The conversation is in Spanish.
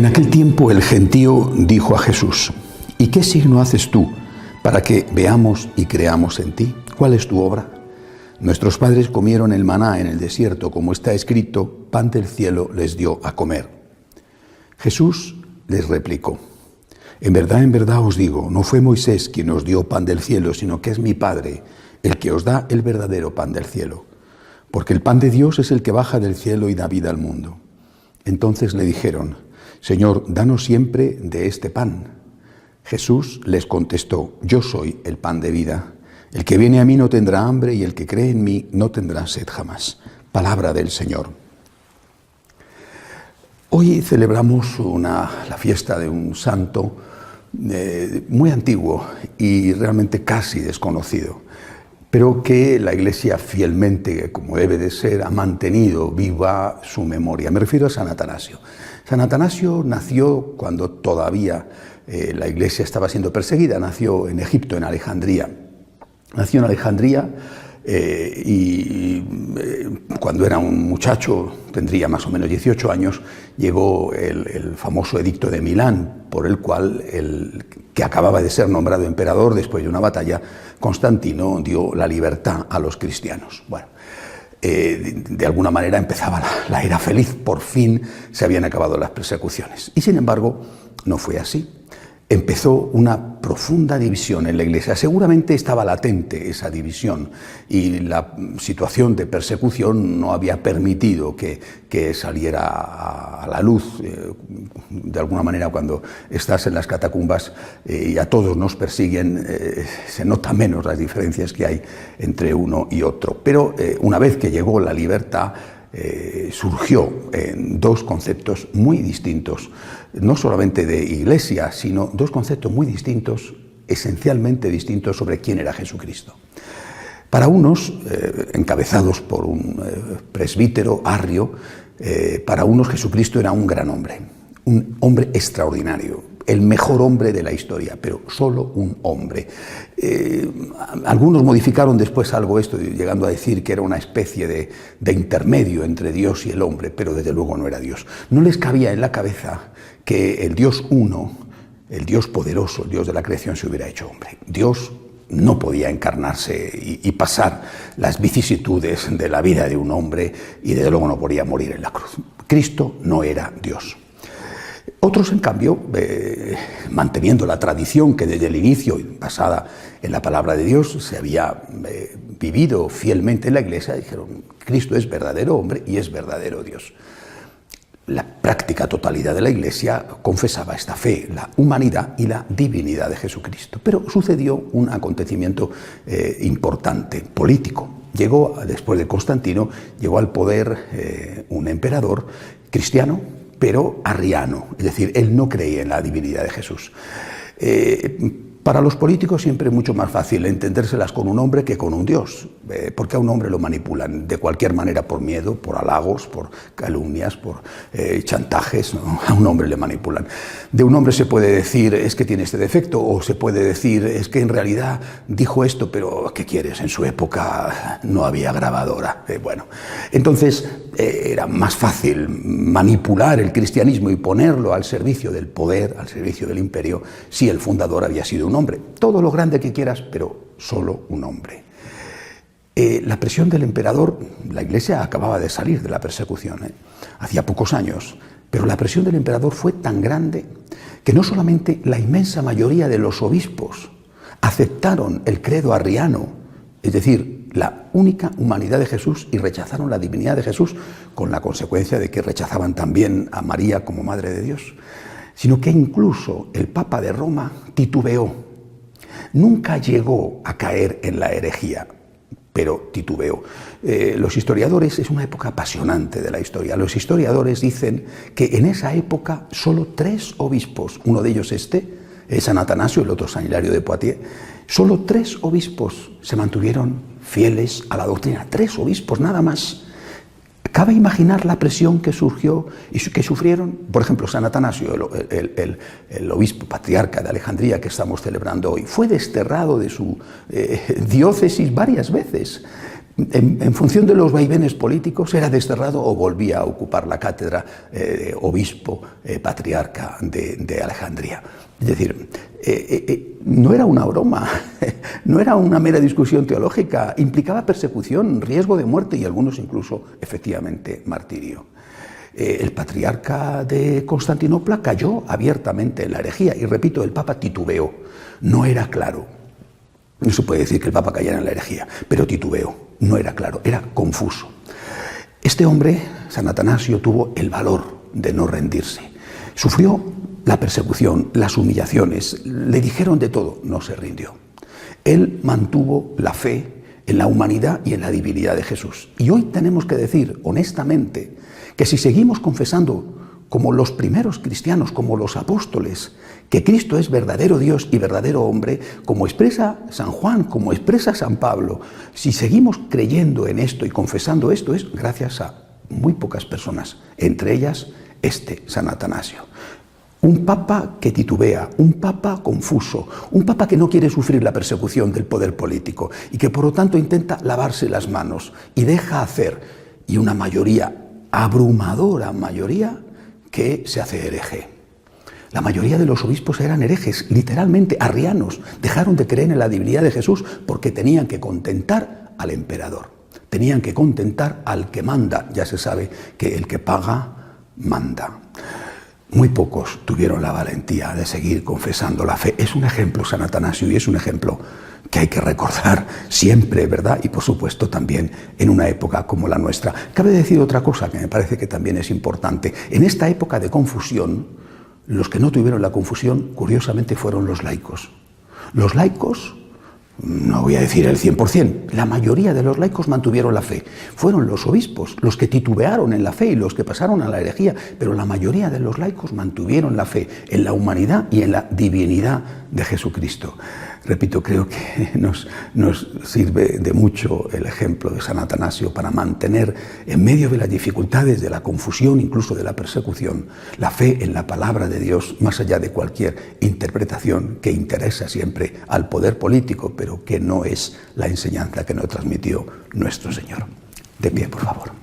En aquel tiempo el gentío dijo a Jesús: ¿Y qué signo haces tú para que veamos y creamos en ti? ¿Cuál es tu obra? Nuestros padres comieron el maná en el desierto, como está escrito: pan del cielo les dio a comer. Jesús les replicó: en verdad os digo, no fue Moisés quien os dio pan del cielo, sino que es mi Padre el que os da el verdadero pan del cielo. Porque el pan de Dios es el que baja del cielo y da vida al mundo. Entonces le dijeron: Señor, danos siempre de este pan. Jesús les contestó: yo soy el pan de vida. El que viene a mí no tendrá hambre, y el que cree en mí no tendrá sed jamás. Palabra del Señor. Hoy celebramos la fiesta de un santo muy antiguo y realmente casi desconocido, pero que la Iglesia fielmente, como debe de ser, ha mantenido viva su memoria. Me refiero a San Atanasio. San Atanasio nació cuando todavía la Iglesia estaba siendo perseguida. Nació en Egipto, en Alejandría. Nació en Alejandría cuando era un muchacho, tendría más o menos 18 años, llegó el famoso edicto de Milán, por el cual el que acababa de ser nombrado emperador después de una batalla, Constantino, dio la libertad a los cristianos. Bueno, de alguna manera empezaba la era feliz, por fin se habían acabado las persecuciones. Y sin embargo, no fue así. Empezó una profunda división en la Iglesia. Seguramente estaba latente esa división y la situación de persecución no había permitido que saliera a la luz. De alguna manera, cuando estás en las catacumbas y a todos nos persiguen, se nota menos las diferencias que hay entre uno y otro. Pero una vez que llegó la libertad, surgió dos conceptos muy distintos, no solamente de Iglesia, sino dos conceptos muy distintos, esencialmente distintos, sobre quién era Jesucristo. Para unos, encabezados por un presbítero, Arrio, para unos Jesucristo era un gran hombre, un hombre extraordinario, el mejor hombre de la historia, pero solo un hombre. Algunos modificaron después algo esto, llegando a decir que era una especie de intermedio entre Dios y el hombre, pero desde luego no era Dios. No les cabía en la cabeza que el Dios uno, el Dios poderoso, el Dios de la creación, se hubiera hecho hombre. Dios no podía encarnarse y pasar las vicisitudes de la vida de un hombre, y desde luego no podía morir en la cruz. Cristo no era Dios. Otros, en cambio, manteniendo la tradición que desde el inicio, basada en la palabra de Dios, se había vivido fielmente en la Iglesia, dijeron: Cristo es verdadero hombre y es verdadero Dios. La práctica totalidad de la Iglesia confesaba esta fe, la humanidad y la divinidad de Jesucristo. Pero sucedió un acontecimiento importante, político. Después de Constantino, llegó al poder un emperador cristiano, pero arriano, es decir, él no creía en la divinidad de Jesús. Para los políticos siempre es mucho más fácil entendérselas con un hombre que con un Dios, porque a un hombre lo manipulan de cualquier manera, por miedo, por halagos, por calumnias, por chantajes, ¿no? A un hombre le manipulan. De un hombre se puede decir: es que tiene este defecto, o se puede decir: es que en realidad dijo esto, pero ¿qué quieres? En su época no había grabadora. Bueno, entonces era más fácil manipular el cristianismo y ponerlo al servicio del poder, al servicio del imperio, si el fundador había sido un hombre. Todo lo grande que quieras, pero solo un hombre. La presión del emperador, la Iglesia acababa de salir de la persecución, hacía pocos años, pero la presión del emperador fue tan grande que no solamente la inmensa mayoría de los obispos aceptaron el credo arriano, es decir, la única humanidad de Jesús, y rechazaron la divinidad de Jesús, con la consecuencia de que rechazaban también a María como Madre de Dios, sino que incluso el Papa de Roma titubeó. Nunca llegó a caer en la herejía, pero titubeó. Los historiadores, es una época apasionante de la historia, los historiadores dicen que en esa época solo 3 obispos, uno de ellos es San Atanasio, el otro San Hilario de Poitiers, solo 3 obispos se mantuvieron fieles a la doctrina. 3 obispos, nada más. ¿Cabe imaginar la presión que surgió y que sufrieron? Por ejemplo, San Atanasio, el obispo patriarca de Alejandría que estamos celebrando hoy, fue desterrado de su diócesis varias veces En función de los vaivenes políticos, era desterrado o volvía a ocupar la cátedra de obispo, patriarca de Alejandría. Es decir, no era una broma, no era una mera discusión teológica, implicaba persecución, riesgo de muerte y algunos incluso, efectivamente, martirio. El patriarca de Constantinopla cayó abiertamente en la herejía y, repito, el Papa titubeó, no era claro. No se puede decir que el Papa cayera en la herejía, pero titubeó, no era claro, era confuso. Este hombre, San Atanasio, tuvo el valor de no rendirse. Sufrió la persecución, las humillaciones, le dijeron de todo, no se rindió. Él mantuvo la fe en la humanidad y en la divinidad de Jesús. Y hoy tenemos que decir honestamente que si seguimos confesando como los primeros cristianos, como los apóstoles, que Cristo es verdadero Dios y verdadero hombre, como expresa San Juan, como expresa San Pablo, si seguimos creyendo en esto y confesando esto, es gracias a muy pocas personas, entre ellas San Atanasio. Un papa que titubea, un papa confuso, un papa que no quiere sufrir la persecución del poder político y que por lo tanto intenta lavarse las manos y deja hacer, y una mayoría, abrumadora mayoría, que se hace hereje. La mayoría de los obispos eran herejes, literalmente arrianos, dejaron de creer en la divinidad de Jesús porque tenían que contentar al emperador, tenían que contentar al que manda, ya se sabe que el que paga, manda. Muy pocos tuvieron la valentía de seguir confesando la fe. Es un ejemplo San Atanasio y es un ejemplo que hay que recordar siempre, ¿verdad? Y por supuesto también en una época como la nuestra. Cabe decir otra cosa que me parece que también es importante. En esta época de confusión, los que no tuvieron la confusión, curiosamente, fueron los laicos. Los laicos, no voy a decir el 100%, la mayoría de los laicos mantuvieron la fe. Fueron los obispos los que titubearon en la fe y los que pasaron a la herejía, pero la mayoría de los laicos mantuvieron la fe en la humanidad y en la divinidad de Jesucristo. Repito, creo que nos sirve de mucho el ejemplo de San Atanasio para mantener en medio de las dificultades, de la confusión, incluso de la persecución, la fe en la palabra de Dios, más allá de cualquier interpretación que interesa siempre al poder político, pero que no es la enseñanza que nos transmitió nuestro Señor. De pie, por favor.